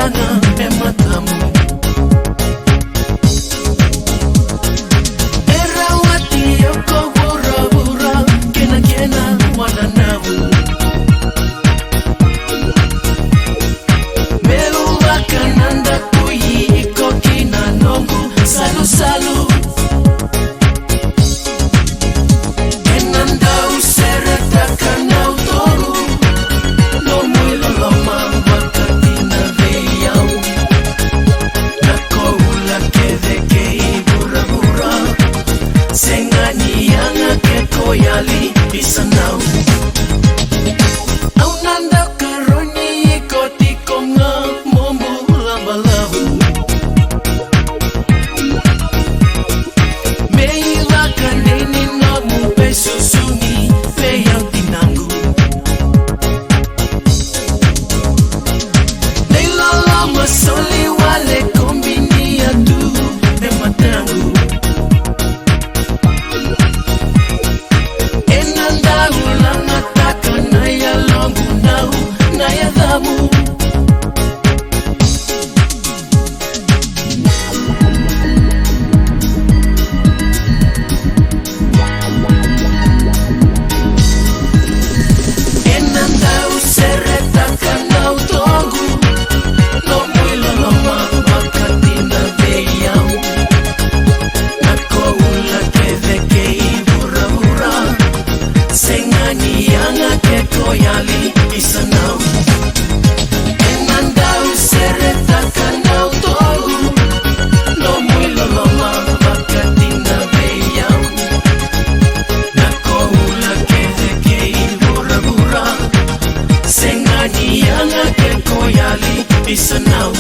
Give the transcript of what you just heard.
pandangan matamu. Erawati yoko bura-bura, kena-kena wananamu. Melupakan anda kui iko kinanongu, salu-salu. Enanda useretakan autoru, no muy loloma wakati na veyau. Nako ula kede kei bura-bura, sengani yanga ke koyali isanau. Au nanda karoni ikoti konga mombu lambalahu. Meila kaneni namu pesusumi peyang tinanggu. Leila lama soli wale kombini atu mematangu. Enanda ulang atakan naya longu nau naya damu. Enanda useretakan autogu, no muy loloma wakati na veyau. Nako ula kede kei bura-bura, sengani yanga ke koyali isanau. Enanda useretakan autogu, no muy loloma wakati na veyau. Nako ula kede kei bura-bura, sengani yanga ke koyali isanau.